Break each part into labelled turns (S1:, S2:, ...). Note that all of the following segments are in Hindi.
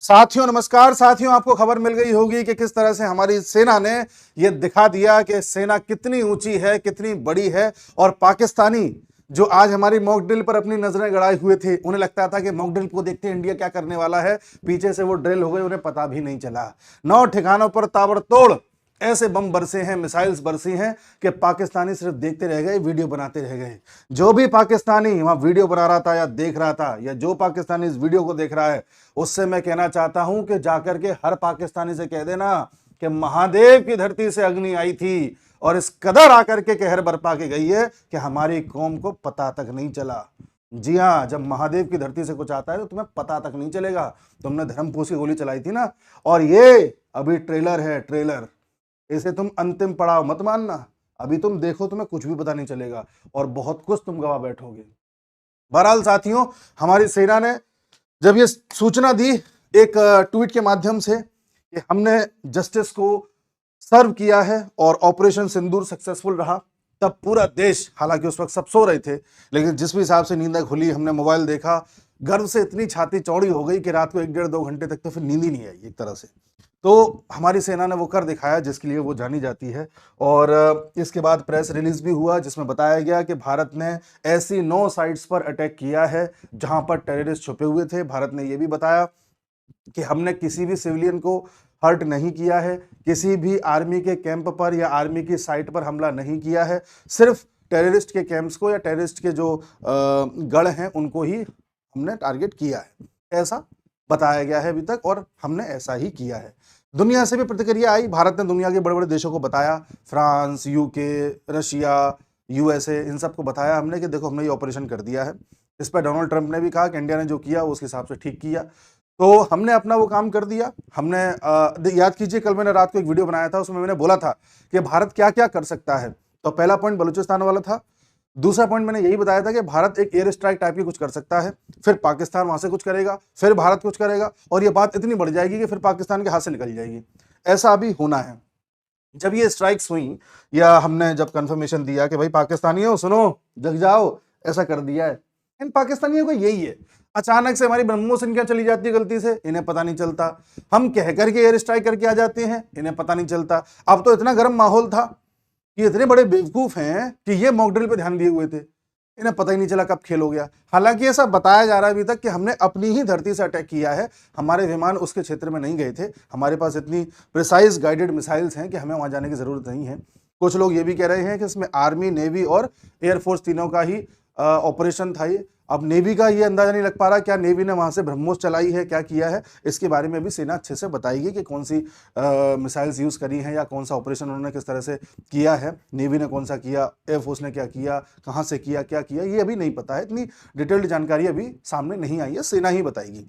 S1: साथियों नमस्कार। साथियों, आपको खबर मिल गई होगी कि किस तरह से हमारी सेना ने यह दिखा दिया कि सेना कितनी ऊंची है, कितनी बड़ी है। और पाकिस्तानी जो आज हमारी मॉक ड्रिल पर अपनी नजरें गड़ाए हुए थे, उन्हें लगता था कि मॉक ड्रिल को देखते इंडिया क्या करने वाला है, पीछे से वो ड्रिल हो गई, उन्हें पता भी नहीं चला। 9 ठिकानों पर ताबड़तोड़ ऐसे बम बरसे हैं, मिसाइल्स बरसी हैं कि पाकिस्तानी सिर्फ देखते रह गए, वीडियो बनाते रह गए। जो भी पाकिस्तानी वहां वीडियो बना रहा था या देख रहा था, या जो पाकिस्तानी इस वीडियो को देख रहा है, उससे मैं कहना चाहता हूं कि जाकर के हर पाकिस्तानी से कह देना कि महादेव की धरती से अग्नि आई थी और इस कदर आकर के कहर बरपा के गई है कि हमारी कौम को पता तक नहीं चला। जी हां, जब महादेव की धरती से कुछ आता है तो तुम्हें पता तक नहीं चलेगा। तुमने धर्मपूस की गोली चलाई थी ना, और ये अभी ट्रेलर है, ट्रेलर। इसे तुम अंतिम पड़ाव मत मानना। अभी तुम देखो, तुम्हें कुछ भी पता नहीं चलेगा और बहुत कुछ तुम गवा बैठोगे। बहरहाल साथियों, हमारी सेना ने जब ये सूचना दी एक ट्वीट के माध्यम से कि हमने जस्टिस को सर्व किया है और ऑपरेशन सिंदूर सक्सेसफुल रहा, तब पूरा देश, हालांकि उस वक्त सब सो रहे थे, लेकिन जिस भी हिसाब से नींद खुली, हमने मोबाइल देखा, गर्व से इतनी छाती चौड़ी हो गई कि रात को 1-1.5-2 घंटे तक तो फिर नींद ही नहीं आई एक तरह से। तो हमारी सेना ने वो कर दिखाया जिसके लिए वो जानी जाती है। और इसके बाद प्रेस रिलीज भी हुआ जिसमें बताया गया कि भारत ने ऐसी 9 साइट्स पर अटैक किया है जहां पर टेररिस्ट छुपे हुए थे। भारत ने यह भी बताया कि हमने किसी भी सिविलियन को हर्ट नहीं किया है, किसी भी आर्मी के कैंप पर या आर्मी की साइट पर हमला नहीं किया है, सिर्फ टेररिस्ट के कैंप्स को या टेररिस्ट के जो गढ़ हैं उनको ही हमने टारगेट किया है, ऐसा बताया गया है अभी तक, और हमने ऐसा ही किया है। दुनिया से भी प्रतिक्रिया आई। भारत ने दुनिया के बड़े बड़े देशों को बताया, फ्रांस, यूके, रशिया, यूएसए, इन सबको बताया हमने कि देखो हमने ये ऑपरेशन कर दिया है। इस पर डोनाल्ड ट्रंप ने भी कहा कि इंडिया ने जो किया उसके हिसाब से ठीक किया। तो हमने अपना वो काम कर दिया। हमने याद कीजिए, कल मैंने रात को एक वीडियो बनाया था, उसमें मैंने बोला था कि भारत क्या क्या कर सकता है। तो पहला पॉइंट बलूचिस्तान वाला था। दूसरा पॉइंट मैंने यही बताया था कि भारत एक एयर स्ट्राइक टाइप की कुछ कर सकता है, फिर पाकिस्तान वहां से कुछ करेगा, फिर भारत कुछ करेगा, और ये बात इतनी बढ़ जाएगी कि फिर पाकिस्तान के हाथ से निकल जाएगी। ऐसा अभी होना है। जब ये स्ट्राइक्स हुई या हमने जब कंफर्मेशन दिया कि भाई पाकिस्तानियों सुनो, जग जाओ, ऐसा कर दिया है, इन पाकिस्तानियों को यही है। अचानक से हमारी ब्रह्मोस इनके चली जाती है गलती से, इन्हें पता नहीं चलता। हम कह करके एयर स्ट्राइक करके आ जाते हैं, इन्हें पता नहीं चलता। अब तो इतना गर्म माहौल था, ये इतने बड़े बेवकूफ हैं कि ये मॉक ड्रिल पे ध्यान दिए हुए थे, इन्हें पता ही नहीं चला कब खेल हो गया। हालांकि ऐसा बताया जा रहा है अभी तक कि हमने अपनी ही धरती से अटैक किया है, हमारे विमान उसके क्षेत्र में नहीं गए थे। हमारे पास इतनी प्रिसाइज गाइडेड मिसाइल्स हैं कि हमें वहां जाने की जरूरत नहीं है। कुछ लोग ये भी कह रहे हैं कि इसमें आर्मी, नेवी और एयरफोर्स तीनों का ही ऑपरेशन था ये। अब नेवी का ये अंदाजा नहीं लग पा रहा क्या नेवी ने वहां से ब्रह्मोस चलाई है, क्या किया है। इसके बारे में भी सेना अच्छे से बताएगी कि कौन सी मिसाइल्स यूज करी हैं या कौन सा ऑपरेशन उन्होंने किस तरह से किया है, नेवी ने कौन सा किया, एयरफोर्स ने क्या किया, कहां से किया, क्या किया, ये अभी नहीं पता है। इतनी डिटेल्ड जानकारी अभी सामने नहीं आई है, सेना ही बताएगी।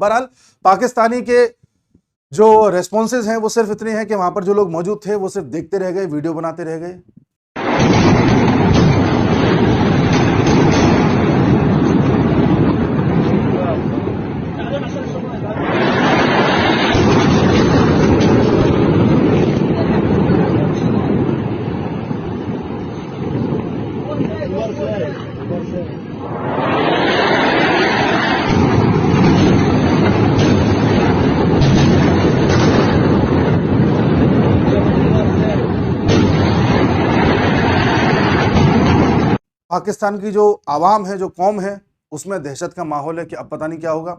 S1: बहरहाल पाकिस्तानी के जो रेस्पॉन्सेज हैं वो सिर्फ इतने हैं कि वहां पर जो लोग मौजूद थे वो सिर्फ देखते रह गए, वीडियो बनाते रह गए। पाकिस्तान की जो आवाम है, जो कौम है, उसमें दहशत का माहौल है कि अब पता नहीं क्या होगा।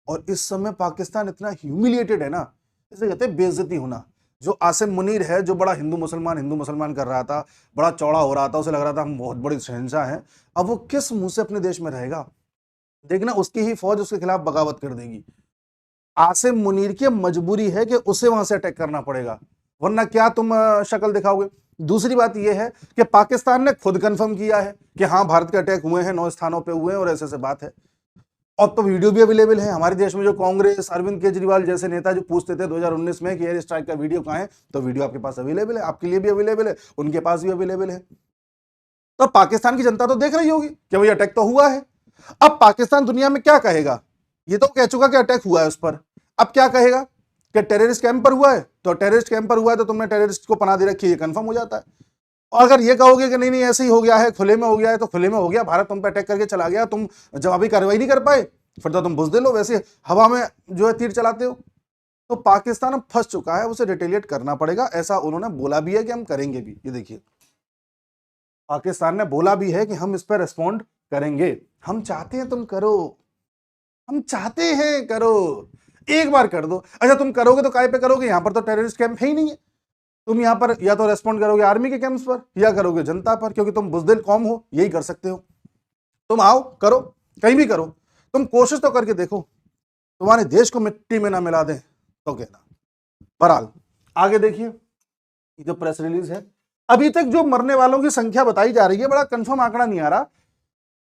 S1: और इस समय पाकिस्तान इतना ह्यूमिलिएटेड है ना, इसे कहते हैं बेइज्जती होना। जो आसिम मुनीर है, जो बड़ा हिंदू मुसलमान कर रहा था, बड़ा चौड़ा हो रहा था, उसे लग रहा था हम बहुत बड़ी शहंशाह हैं, अब वो किस मुंह से अपने देश में रहेगा। देखना, उसकी ही फौज उसके खिलाफ बगावत कर देगी। आसिम मुनीर की मजबूरी है कि उसे वहां से अटैक करना पड़ेगा, वरना क्या तुम शक्ल दिखाओगे। दूसरी बात यह है कि पाकिस्तान ने खुद कंफर्म किया है कि हाँ भारत के अटैक हुए हैं, 9 स्थानों पे हुए हैं और ऐसे बात है। और तो वीडियो भी अवेलेबल है हमारे देश में। जो कांग्रेस, अरविंद केजरीवाल जैसे नेता जो पूछते थे 2019 में कि एयर स्ट्राइक का वीडियो कहां है, तो वीडियो आपके पास अवेलेबल है, आपके लिए भी अवेलेबल है, उनके पास भी अवेलेबल है। तो पाकिस्तान की जनता तो देख रही होगी कि भाई अटैक तो हुआ है। अब पाकिस्तान दुनिया में क्या कहेगा, ये तो कह चुका कि अटैक हुआ है उस पर, अब क्या कहेगा कि टेररिस्ट कैंप पर हुआ है, तो टेररिस्ट कैंप पर हुआ है तो तुमने टेररिस्ट को पनाह दे रखी है, ये कंफर्म हो जाता है। और अगर ये कहोगे कि नहीं नहीं ऐसे ही हो गया है, खुले में हो गया है, तो खुले में हो गया, भारत तुम पे अटैक करके चला गया, तुम जवाबी कार्रवाई नहीं कर पाए, फिर तो तुम बुज़दिल हो, वैसे हवा में जो है तीर चलाते हो। तो पाकिस्तान अब फंस चुका है, उसे रिटेलिएट करना पड़ेगा, ऐसा उन्होंने बोला भी है कि हम करेंगे भी। ये देखिए, पाकिस्तान ने बोला भी है कि हम इस पर रिस्पॉन्ड करेंगे। हम चाहते हैं तुम करो, हम चाहते हैं करो, एक बार कर दो। अच्छा, तुम करोगे तो काय पे करोगे? यहां पर तो टेररिस्ट कैंप है ही नहीं है। तुम यहां पर या तो रेस्पॉन्ड करोगे आर्मी के कैंप्स पर या करोगे जनता पर, क्योंकि तुम बुज़दिल कौम हो, यही कर सकते हो। तुम आओ, करो, कहीं भी करो, तुम कोशिश तो करके देखो, तुम्हारे देश को मिट्टी में ना मिला दें तो कहना। बहरहाल आगे देखिए, ये जो प्रेस रिलीज है, अभी तक जो मरने वालों की संख्या बताई जा रही है, बड़ा कंफर्म आंकड़ा नहीं आ रहा।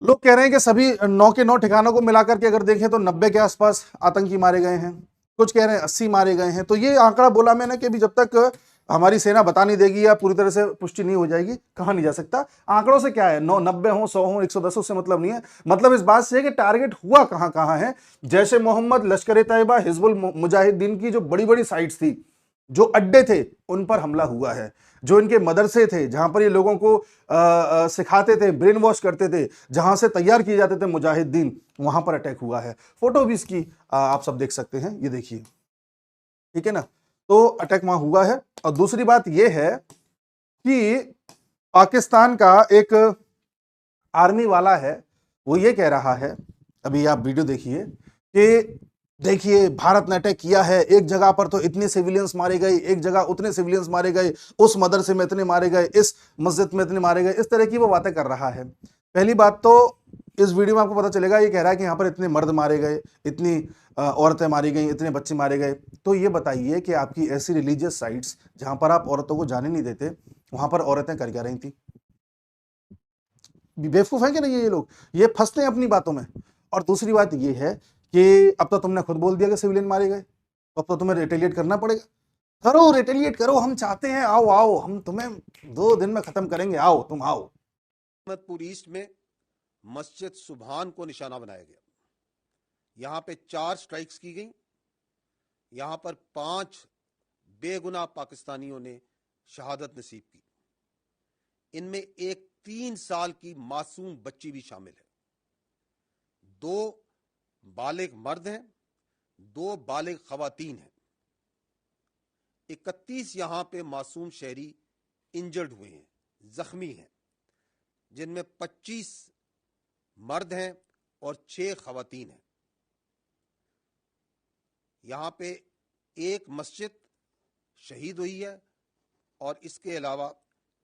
S1: लोग कह रहे हैं कि सभी 9 के 9 ठिकानों को मिलाकर के अगर देखें तो 90 के आसपास आतंकी मारे गए हैं, कुछ कह रहे हैं 80 मारे गए हैं। तो ये आंकड़ा बोला मैंने कि अभी जब तक हमारी सेना बता नहीं देगी या पूरी तरह से पुष्टि नहीं हो जाएगी, कहा नहीं जा सकता। आंकड़ों से क्या है, 9, 90 हो, 100 हो, 110 हो, उससे मतलब नहीं है। मतलब इस बात से है कि टारगेट हुआ कहां कहां है। जैश ए मोहम्मद, लश्कर ए तैयबा, हिजबुल मुजाहिदीन की जो बड़ी बड़ी साइट्स थी, जो अड्डे थे, उन पर हमला हुआ है। जो इनके मदरसे थे, जहां पर ये लोगों को सिखाते थे, ब्रेन वॉश करते थे, जहां से तैयार किए जाते थे मुजाहिदीन, वहां पर अटैक हुआ है। फोटो भी इसकी आप सब देख सकते हैं, ये देखिए, ठीक है ना। तो अटैक वहां हुआ है। और दूसरी बात यह है कि पाकिस्तान का एक आर्मी वाला है, वो ये कह रहा है, अभी आप वीडियो देखिए, कि देखिए भारत ने अटैक किया है, एक जगह पर तो इतने सिविलियंस मारे गए, एक जगह उतने सिविलियंस मारे गए, उस मदरसे में इतने मारे गए, इस मस्जिद में इतने मारे गए, इस तरह की वो बातें कर रहा है। पहली बात तो इस वीडियो में आपको पता चलेगा, ये कह रहा है कि यहाँ पर इतने मर्द मारे गए, इतनी औरतें मारी गई, इतने बच्चे मारे गए। तो ये बताइए कि आपकी ऐसी रिलीजियस साइट्स जहां पर आप औरतों को जाने नहीं देते, वहां पर औरतें कर क्या रही थी? बेवकूफ है कि नहीं ये लोग? ये फंसते हैं अपनी बातों में। और दूसरी बात ये है कि अब तो तुमने खुद बोल दिया कि सिविलियन मारे गए, तो अब तो तुम्हें रिटेलिएट करना पड़ेगा। करो, रिटेलिएट करो, हम चाहते हैं, आओ आओ, हम तुम्हें 2 दिन में खत्म करेंगे, आओ, तुम आओ।
S2: अहमदपुर ईस्ट में मस्जिद सुभान को निशाना बनाया गया। यहां पे 4 स्ट्राइक्स की गई। यहां पर 5 बेगुनाह पाकिस्तानियों ने शहादत नसीब की। इनमें एक 3 साल की मासूम बच्ची भी शामिल है। 2 बालिग मर्द हैं, 2 बालिग खवातीन हैं। 31 यहां पे मासूम शहरी इंजर्ड हुए हैं, जख्मी हैं, जिनमें 25 मर्द हैं और 6 खवातीन हैं। यहां पे एक मस्जिद शहीद हुई है और इसके अलावा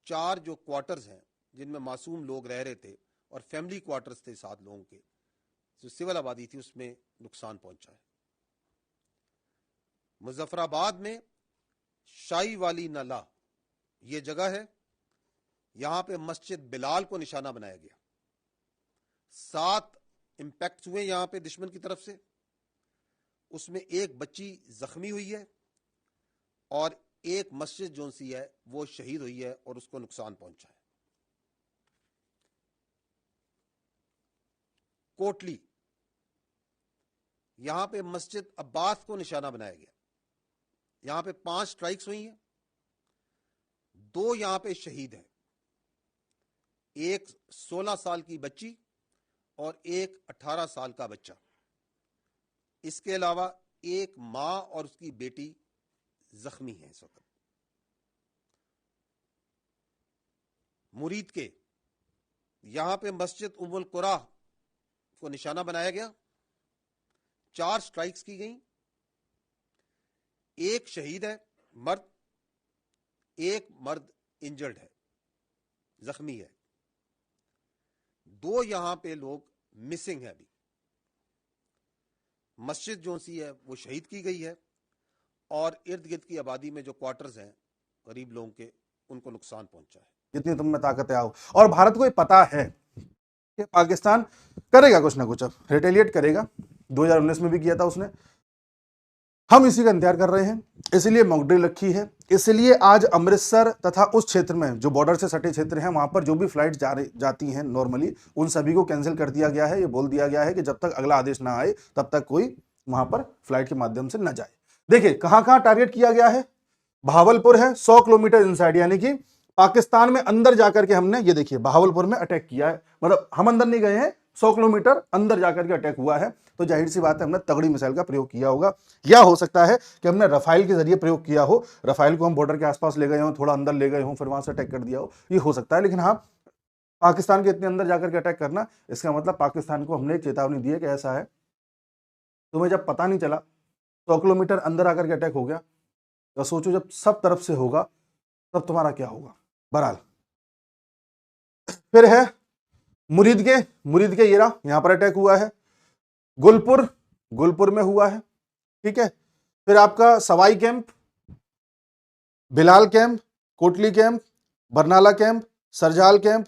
S2: 4 जो क्वार्टर्स हैं जिनमें मासूम लोग रह रहे थे और फैमिली क्वार्टर्स थे 7 लोगों के, जो सिविल आबादी थी, उसमें नुकसान पहुंचा है। मुजफ्फराबाद में शाही वाली नाला ये जगह है, यहां पे मस्जिद बिलाल को निशाना बनाया गया। 7 इंपैक्ट हुए यहां पे दुश्मन की तरफ से, उसमें एक बच्ची जख्मी हुई है और एक मस्जिद जो सी है वो शहीद हुई है और उसको नुकसान पहुंचा है। कोटली, यहां पे मस्जिद अब्बास को निशाना बनाया गया। यहां पे 5 स्ट्राइक्स हुई हैं, 2 यहां पे शहीद हैं, एक 16 साल की बच्ची और एक 18 साल का बच्चा। इसके अलावा एक मां और उसकी बेटी जख्मी है इस वक्त। मुरीद के यहां पे मस्जिद उम्मुल कुरा को निशाना बनाया गया। 4 स्ट्राइक्स की गई, एक शहीद है मर्द, एक मर्द इंजर्ड है, जख्मी है, 2 यहां पे लोग मिसिंग है। अभी मस्जिद जो सी है वो शहीद की गई है और इर्द गिर्द की आबादी में जो क्वार्टर्स हैं गरीब लोगों के, उनको नुकसान पहुंचा है।
S1: जितनी तुम में ताकत आओ। और भारत को ये पता है कि पाकिस्तान करेगा कुछ ना कुछ, अब रिटेलिएट करेगा। 2019 में भी किया था उसने। हम इसी का इंतजार कर रहे हैं, इसलिए मॉक ड्रिल रखी है। इसलिए आज अमृतसर तथा उस क्षेत्र में जो बॉर्डर से सटे क्षेत्र हैं, वहां पर जो भी फ्लाइट जाती हैं नॉर्मली, उन सभी को कैंसिल कर दिया गया है। ये बोल दिया गया है कि जब तक अगला आदेश ना आए तब तक कोई वहां पर फ्लाइट के माध्यम से न जाए। देखिए कहां कहां टारगेट किया गया है। बहावलपुर है 100 किलोमीटर इनसाइड, यानी कि पाकिस्तान में अंदर जाकर के हमने, ये देखिए, बहावलपुर में अटैक किया है। मतलब हम अंदर नहीं गए हैं, 100 किलोमीटर अंदर जाकर के अटैक हुआ है, तो जाहिर सी बात है हमने तगड़ी मिसाइल का प्रयोग किया होगा, या हो सकता है कि हमने रफाइल के जरिए प्रयोग किया हो, रफाइल को हम बॉर्डर के आसपास ले गए हों, थोड़ा अंदर ले गए हों, फिर वहां से अटैक कर दिया हो, ये हो सकता है। लेकिन हाँ, पाकिस्तान के इतने अंदर जाकर के अटैक करना, इसका मतलब पाकिस्तान को हमने चेतावनी दी है कि ऐसा है, तुम्हें जब पता नहीं चला 100 किलोमीटर अंदर आकर के अटैक हो गया, तो सोचो जब सब तरफ से होगा तब तुम्हारा क्या होगा। बहरहाल फिर है मुरीद के ये रहा, यहां पर अटैक हुआ है, गुलपुर में हुआ है, ठीक है। फिर आपका Sawai camp, Bilal camp, Kotli camp, Barnala camp, Sarjal camp,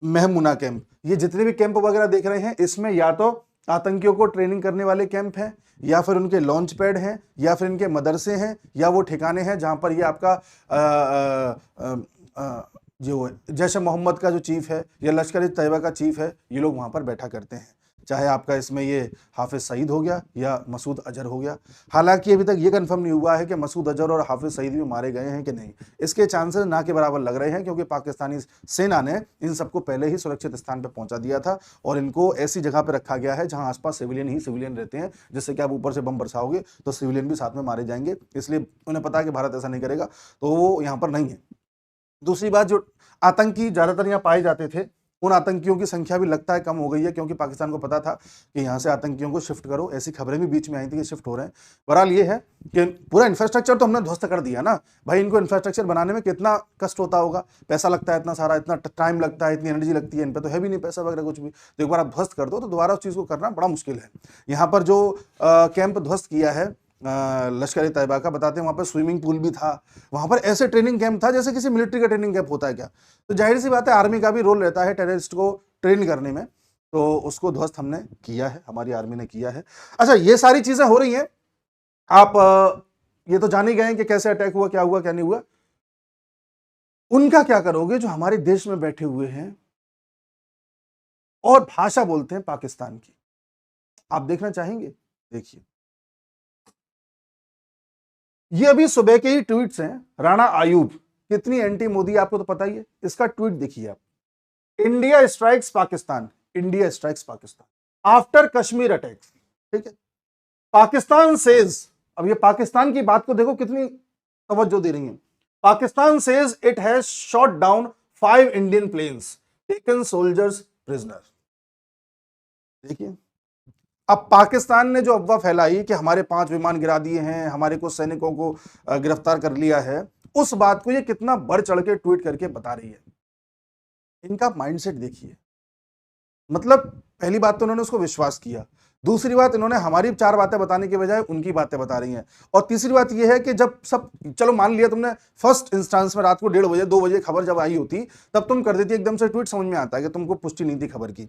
S1: Mehmoona camp, ये जितने भी कैंप वगैरह देख रहे हैं, इसमें या तो आतंकियों को ट्रेनिंग करने वाले कैंप हैं, या फिर उनके लॉन्च पैड हैं, या फिर इनके मदरसे हैं, या वो ठिकाने हैं जहां पर ये आपका जो जैश मोहम्मद का जो चीफ है या लश्कर तैयबा का चीफ है, ये लोग वहां पर बैठा करते हैं। चाहे आपका इसमें ये हाफिज सईद हो गया या मसूद अजहर हो गया। हालांकि अभी तक ये कंफर्म नहीं हुआ है कि मसूद अजहर और हाफिज सईद भी मारे गए हैं कि नहीं, इसके चांसेस ना के बराबर लग रहे हैं, क्योंकि पाकिस्तानी सेना ने इन सबको पहले ही सुरक्षित स्थान पर पहुंचा दिया था और इनको ऐसी जगह पर रखा गया है जहां आसपास सिविलियन ही सिविलियन रहते हैं, जिससे कि आप ऊपर से बम बरसाओगे तो सिविलियन भी साथ में मारे जाएंगे, इसलिए उन्हें पता है कि भारत ऐसा नहीं करेगा, तो वो यहाँ पर नहीं है। दूसरी बात, जो आतंकी ज्यादातर यहाँ पाए जाते थे, उन आतंकियों की संख्या भी लगता है कम हो गई है, क्योंकि पाकिस्तान को पता था कि यहाँ से आतंकियों को शिफ्ट करो, ऐसी खबरें भी बीच में आई थी कि शिफ्ट हो रहे हैं। बहरहाल ये है कि पूरा इंफ्रास्ट्रक्चर तो हमने ध्वस्त कर दिया ना भाई, इनको इंफ्रास्ट्रक्चर बनाने में कितना कष्ट होता होगा, पैसा लगता है इतना सारा, इतना टाइम लगता है, इतनी एनर्जी लगती है, इन पर तो है भी नहीं पैसा वगैरह कुछ भी, तो एक बार आप ध्वस्त कर दो तो दोबारा उस चीज़ को करना बड़ा मुश्किल है। यहाँ पर जो कैंप ध्वस्त किया है लश्कर तैयबा का, बताते हैं वहां पर स्विमिंग पूल भी था, वहां पर ऐसे ट्रेनिंग कैंप था जैसे किसी मिलिट्री का ट्रेनिंग कैंप होता है क्या। तो जाहिर सी बात है आर्मी का भी रोल रहता है टेररिस्ट को ट्रेन करने में, तो उसको ध्वस्त हमने किया है, हमारी आर्मी ने किया है। अच्छा, ये सारी चीजें हो रही हैं, आप ये तो जान ही गए कि कैसे अटैक हुआ, क्या हुआ क्या नहीं हुआ। उनका क्या करोगे जो हमारे देश में बैठे हुए हैं और भाषा बोलते हैं पाकिस्तान की? आप देखना चाहेंगे? देखिए, ये अभी सुबह के ही ट्वीट्स हैं, राणा आयूब कितनी एंटी मोदी आपको तो पता ही है, इसका ट्वीट देखिए आप, India strikes Pakistan, India strikes Pakistan after Kashmir attacks, ठीक है। पाकिस्तान सेज, अब ये पाकिस्तान की बात को देखो कितनी तवज्जो दे रही है, Pakistan says it has shot down 5 Indian plains, taken soldiers prisoner. देखिए, अब पाकिस्तान ने जो अफवाह फैलाई कि हमारे 5 विमान गिरा दिए हैं, हमारे कुछ सैनिकों को गिरफ्तार कर लिया है, उस बात को ये कितना बढ़ चढ़ के ट्वीट करके बता रही है। इनका माइंडसेट देखिए, मतलब पहली बात तो उन्होंने उसको विश्वास किया, दूसरी बात इन्होंने हमारी 4 बातें बताने के बजाय उनकी बातें बता रही हैं, और तीसरी बात यह है कि जब सब, चलो मान लिया तुमने फर्स्ट इंस्टांस में रात को 1:30 बजे 2 बजे खबर जब आई होती तब तुम कर देती एकदम से ट्वीट, समझ में आता है कि तुमको पुष्टि नहीं थी खबर की।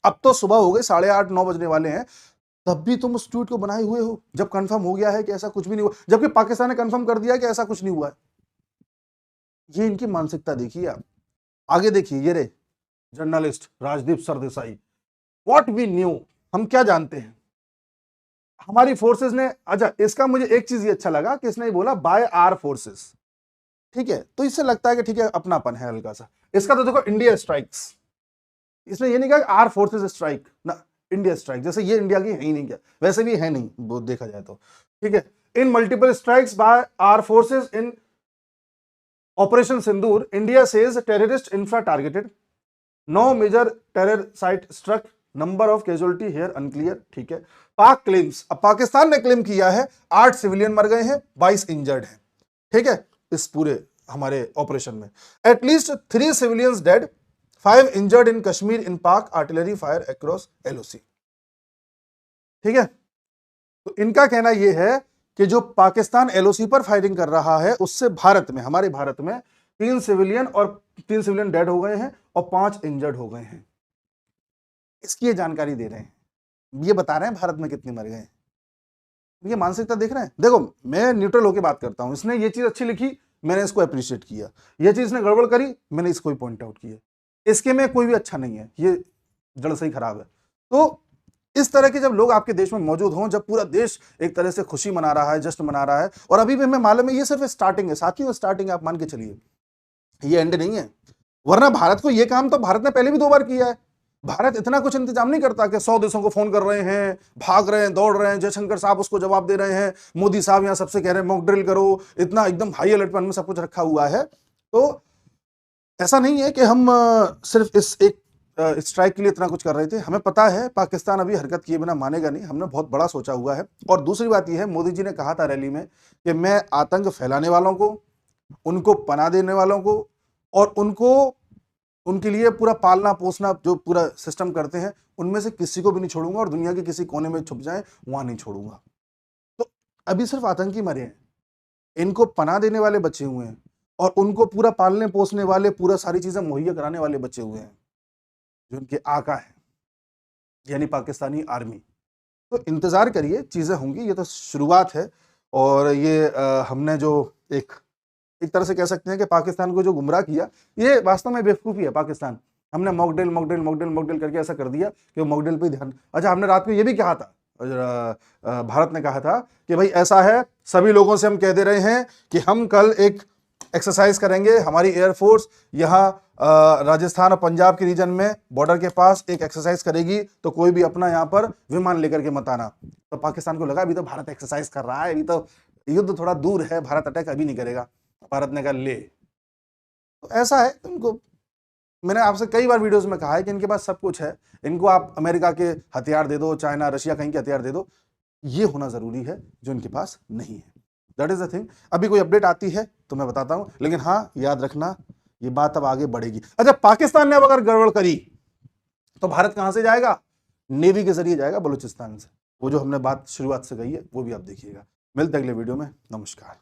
S1: अब तो सुबह हो गए, 8:30-9 बजने वाले हैं, तब भी तुम उस ट्वीट को बनाए हुए हो जब कंफर्म हो गया है कि ऐसा कुछ भी नहीं हुआ, जबकि पाकिस्तान ने कंफर्म कर दिया कि ऐसा कुछ नहीं हुआ है। ये इनकी मानसिकता देखिए आप। आगे देखिए, ये रे journalist Rajdeep Sardesai, what we knew, हम क्या जानते हैं, हमारी फोर्सेस ने, अच्छा इसका मुझे एक चीज ये अच्छा लगा कि इसने बोला बाय आर फोर्सेस, ठीक है, तो इससे लगता है कि ठीक है अपनापन है हल्का सा। इसका तो देखो इंडिया स्ट्राइक्स, इसने ये नहीं कहा आर फोर्सेस स्ट्राइक ना, इंडिया स्ट्राइक, जैसे ये इंडिया की है ही नहीं, क्या वैसे भी है नहीं वो देखा जाए तो, ठीक है। In multiple strikes by our forces in operation Sindoor, India says terrorist infra targeted, 9 major terror site struck, number of casualty here unclear, ठीक है। पाक क्लेम्स, अब पाकिस्तान ने क्लेम किया है 8 सिविलियन मर गए हैं, 22 इंजर्ड हैं, ठीक है, इस पूरे हमारे ऑपरेशन में। At least 3 civilians dead, 5 injured in Kashmir in Pak artillery fire across LOC, ठीक है। तो इनका कहना यह है कि जो पाकिस्तान LOC पर फायरिंग कर रहा है उससे भारत में, हमारे भारत में 3 सिविलियन डेड हो गए हैं और 5 इंजर्ड हो गए हैं, इसकी ये जानकारी दे रहे हैं, ये बता रहे हैं भारत में कितने मर गए हैं। ये मानसिकता देख रहे हैं। देखो मैं न्यूट्रल होकर बात करता हूं, इसने ये चीज अच्छी लिखी, मैंने इसको अप्रिशिएट किया, ये चीज ने गड़बड़ करी, मैंने इसको ही पॉइंट आउट किया, इसके में कोई भी अच्छा नहीं है, ये जड़ से ही खराब है। तो इस तरह के जब लोग आपके देश में मौजूद हों, जब पूरा देश एक तरह से खुशी मना रहा है, जश्न मना रहा है, और अभी भी हमें मालूम है ये सिर्फ स्टार्टिंग है साथियों, स्टार्टिंग आप मान के चलिए, ये एंड नहीं है। वरना भारत को ये काम तो भारत ने पहले भी 2 बार किया है, भारत इतना कुछ इंतजाम नहीं करता कि 100 देशों को फोन कर रहे हैं, भाग रहे हैं, दौड़ रहे हैं, जयशंकर साहब उसको जवाब दे रहे हैं, मोदी साहब यहां सबसे कह रहे हैं मॉक ड्रिल करो, इतना एकदम हाई अलर्ट पर में सब कुछ रखा हुआ है। तो ऐसा नहीं है कि हम सिर्फ इस एक स्ट्राइक के लिए इतना कुछ कर रहे थे। हमें पता है पाकिस्तान अभी हरकत किए बिना मानेगा नहीं, हमने बहुत बड़ा सोचा हुआ है। और दूसरी बात यह है, मोदी जी ने कहा था रैली में कि मैं आतंक फैलाने वालों को, उनको पनाह देने वालों को और उनके लिए पूरा पालना पोसना जो पूरा सिस्टम करते हैं, उनमें से किसी को भी नहीं छोड़ूंगा और दुनिया के किसी कोने में छुप जाए वहां नहीं छोड़ूंगा। तो अभी सिर्फ आतंकी मरे हैं, इनको पनाह देने वाले बचे हुए हैं और उनको पूरा पालने पोसने वाले, पूरा सारी चीजें मुहैया कराने वाले बचे हुए हैं, जो उनके आका है, यानी पाकिस्तानी आर्मी। तो इंतजार करिए, चीजें होंगी, ये तो शुरुआत है। और ये हमने जो एक तरह से कह सकते हैं कि पाकिस्तान को जो गुमराह किया, ये वास्तव में बेवकूफी है पाकिस्तान। हमने मॉकड्रिल करके ऐसा कर दिया कि वो मॉकड्रिल पे ध्यान। अच्छा, हमने रात को ये भी कहा था, भारत ने कहा था कि भाई ऐसा है, सभी लोगों से हम कह दे रहे हैं कि हम कल एक एक्सरसाइज करेंगे, हमारी एयरफोर्स यहाँ राजस्थान और पंजाब के रीजन में बॉर्डर के पास एक एक्सरसाइज करेगी, तो कोई भी अपना यहाँ पर विमान लेकर के मत आना। तो पाकिस्तान को लगा अभी तो भारत एक्सरसाइज कर रहा है, अभी तो युद्ध थोड़ा दूर है, भारत अटैक अभी नहीं करेगा। भारत ने कहा ले। तो ऐसा है, तुमको मैंने आपसे कई बार वीडियोस में कहा है कि इनके पास सब कुछ है, इनको आप अमेरिका के हथियार दे दो, चाइना रशिया कहीं के हथियार दे दो, ये होना जरूरी है जो इनके पास नहीं है। That is the thing. अभी कोई अपडेट आती है तो मैं बताता हूं, लेकिन हाँ याद रखना ये बात अब आगे बढ़ेगी। अच्छा, पाकिस्तान ने अब अगर गड़बड़ करी तो भारत कहां से जाएगा? नेवी के जरिए जाएगा, बलूचिस्तान से। वो जो हमने बात शुरुआत से कही है वो भी आप देखिएगा। मिलते अगले वीडियो में, नमस्कार।